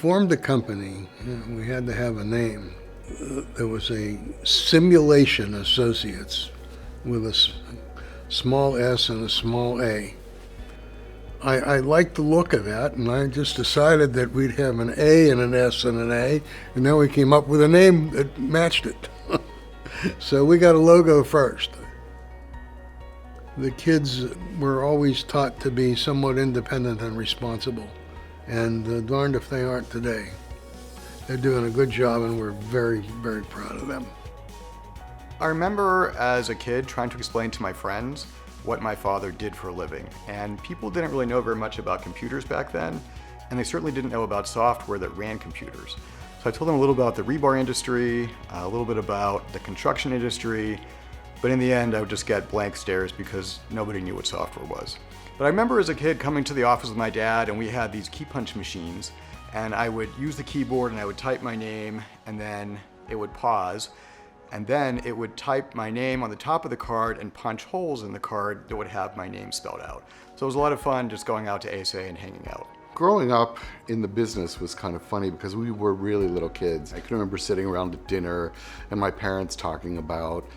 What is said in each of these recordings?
formed a company. We had to have a name. There was a Simulation Associates with a small s and a small a. I liked the look of that, and I just decided that we'd have an A and an S and an A, and then we came up with a name that matched it. So we got a logo first. The kids were always taught to be somewhat independent and responsible, and darned if they aren't today. They're doing a good job, and we're very, very proud of them. I remember as a kid trying to explain to my friends what my father did for a living, and people didn't really know very much about computers back then, and they certainly didn't know about software that ran computers. So I told them a little about the rebar industry, a little bit about the construction industry, but in the end I would just get blank stares because nobody knew what software was. But I remember as a kid coming to the office with my dad, and we had these key punch machines, and I would use the keyboard and I would type my name, and then it would pause, and then it would type my name on the top of the card and punch holes in the card that would have my name spelled out. So it was a lot of fun just going out to aSa and hanging out. Growing up in the business was kind of funny because we were really little kids. I can remember sitting around at dinner and my parents talking about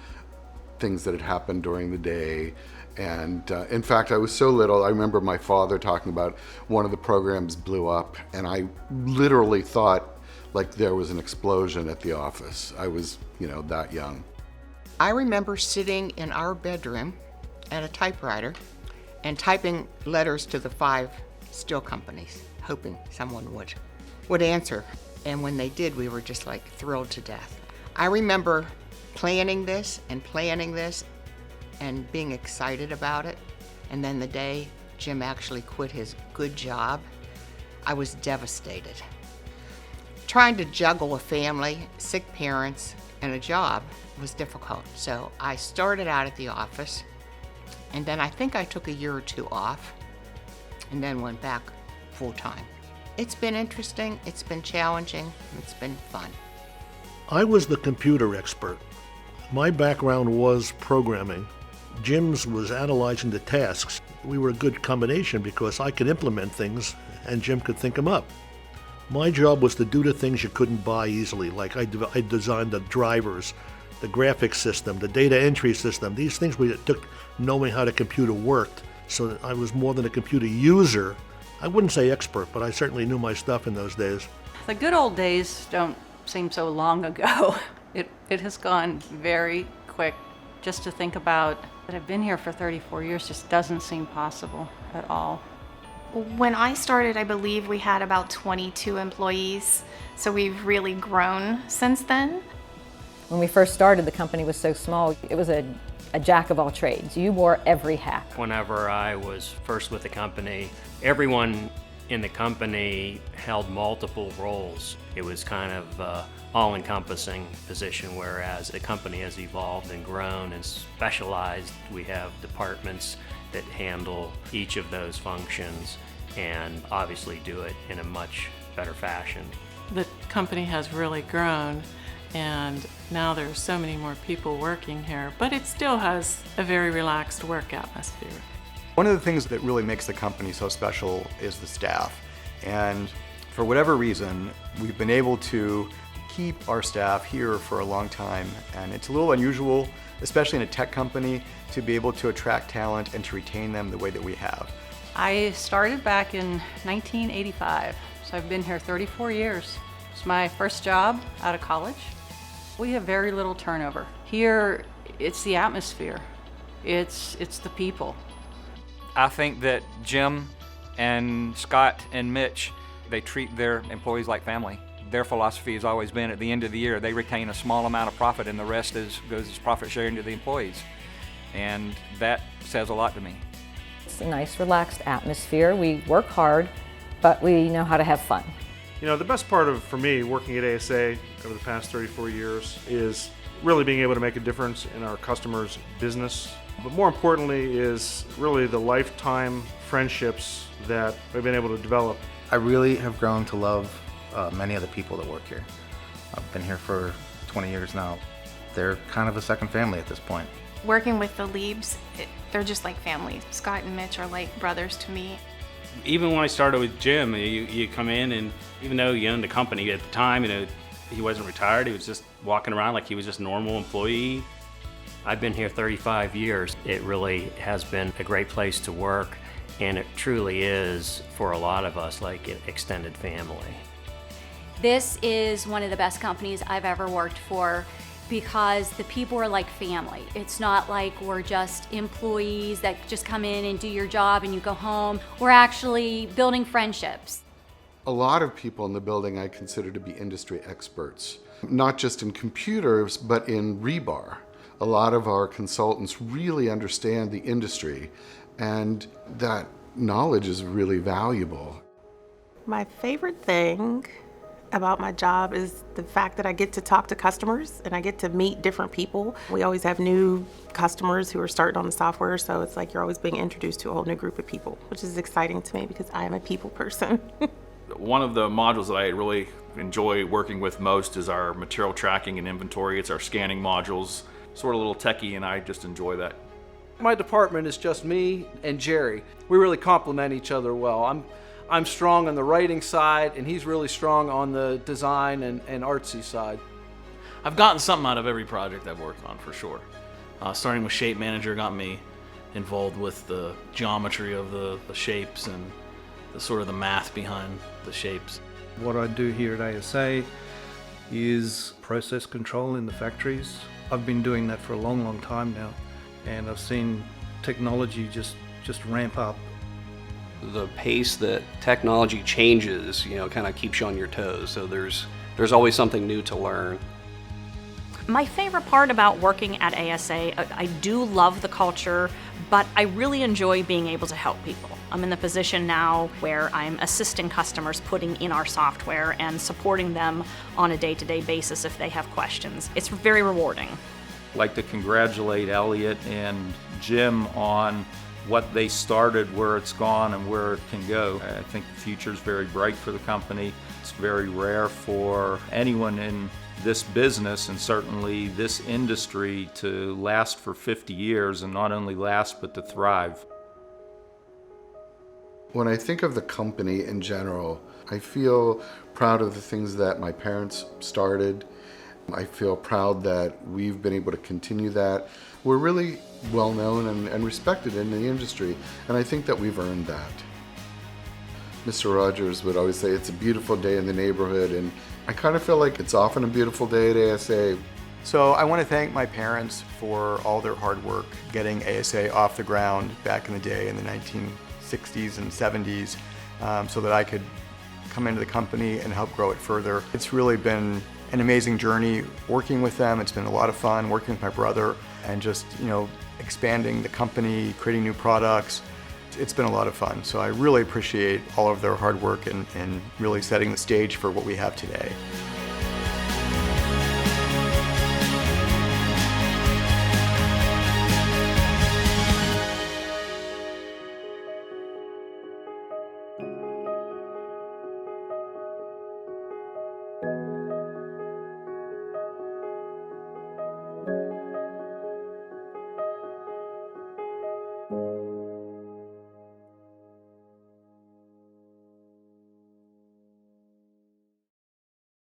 things that had happened during the day. And in fact, I was so little, I remember my father talking about one of the programs blew up, and I literally thought like there was an explosion at the office. I was, that young. I remember sitting in our bedroom at a typewriter and typing letters to the 5 steel companies, hoping someone would answer. And when they did, we were just like thrilled to death. I remember planning this and being excited about it. And then the day Jim actually quit his good job, I was devastated. Trying to juggle a family, sick parents, and a job was difficult. So I started out at the office, and then I think I took a year or 2 off, and then went back full time. It's been interesting, it's been challenging, it's been fun. I was the computer expert. My background was programming. Jim's was analyzing the tasks. We were a good combination because I could implement things and Jim could think them up. My job was to do the things you couldn't buy easily, like I designed the drivers, the graphics system, the data entry system. These things we took knowing how the computer worked, so that I was more than a computer user. I wouldn't say expert, but I certainly knew my stuff in those days. The good old days don't seem so long ago. It has gone very quick. Just to think about that I've been here for 34 years just doesn't seem possible at all. When I started, I believe we had about 22 employees, so we've really grown since then. When we first started, the company was so small. It was a jack of all trades. You wore every hat. Whenever I was first with the company, everyone in the company held multiple roles. It was kind of all-encompassing position, whereas the company has evolved and grown and specialized. We have departments that handle each of those functions and obviously do it in a much better fashion. The company has really grown, and now there's so many more people working here, but it still has a very relaxed work atmosphere. One of the things that really makes the company so special is the staff. And for whatever reason, we've been able to keep our staff here for a long time. And it's a little unusual, especially in a tech company, to be able to attract talent and to retain them the way that we have. I started back in 1985, so I've been here 34 years. It's my first job out of college. We have very little turnover. Here, it's the atmosphere. It's the people. I think that Jim and Scott and Mitch, they treat their employees like family. Their philosophy has always been at the end of the year, they retain a small amount of profit and the rest goes as profit sharing to the employees. And that says a lot to me. It's a nice, relaxed atmosphere. We work hard, but we know how to have fun. The best part for me working at aSa over the past 34 years is really being able to make a difference in our customers' business. But more importantly is really the lifetime friendships that we've been able to develop. I really have grown to love many of the people that work here. I've been here for 20 years now. They're kind of a second family at this point. Working with the Liebs, they're just like family. Scott and Mitch are like brothers to me. Even when I started with Jim, you come in, and even though you owned the company at the time, he wasn't retired. He was just walking around like he was just a normal employee. I've been here 35 years. It really has been a great place to work, and it truly is, for a lot of us, like an extended family. This is one of the best companies I've ever worked for because the people are like family. It's not like we're just employees that just come in and do your job and you go home. We're actually building friendships. A lot of people in the building I consider to be industry experts, not just in computers, but in rebar. A lot of our consultants really understand the industry, and that knowledge is really valuable. My favorite thing about my job is the fact that I get to talk to customers and I get to meet different people. We always have new customers who are starting on the software, so it's like you're always being introduced to a whole new group of people, which is exciting to me because I am a people person. One of the modules that I really enjoy working with most is our material tracking and inventory. It's our scanning modules, sort of a little techie, and I just enjoy that. My department is just me and Jerry. We really complement each other well. I'm strong on the writing side, and he's really strong on the design and artsy side. I've gotten something out of every project I've worked on, for sure. Starting with Shape Manager got me involved with the geometry of the shapes and the sort of the math behind the shapes. What I do here at aSa is process control in the factories. I've been doing that for a long, long time now, and I've seen technology just ramp up. The pace that technology changes, kind of keeps you on your toes. So there's always something new to learn. My favorite part about working at aSa, I do love the culture, but I really enjoy being able to help people. I'm in the position now where I'm assisting customers putting in our software and supporting them on a day-to-day basis if they have questions. It's very rewarding. I'd like to congratulate Elliot and Jim on what they started, where it's gone, and where it can go. I think the future is very bright for the company. It's very rare for anyone in this business, and certainly this industry, to last for 50 years, and not only last, but to thrive. When I think of the company in general, I feel proud of the things that my parents started. I feel proud that we've been able to continue that. We're really well known and respected in the industry, and I think that we've earned that. Mr. Rogers would always say it's a beautiful day in the neighborhood, and I kind of feel like it's often a beautiful day at aSa. So I want to thank my parents for all their hard work getting aSa off the ground back in the day in the 1960s and 70s, so that I could come into the company and help grow it further. It's really been an amazing journey working with them. It's been a lot of fun working with my brother and just, expanding the company, creating new products. It's been a lot of fun. So I really appreciate all of their hard work and really setting the stage for what we have today.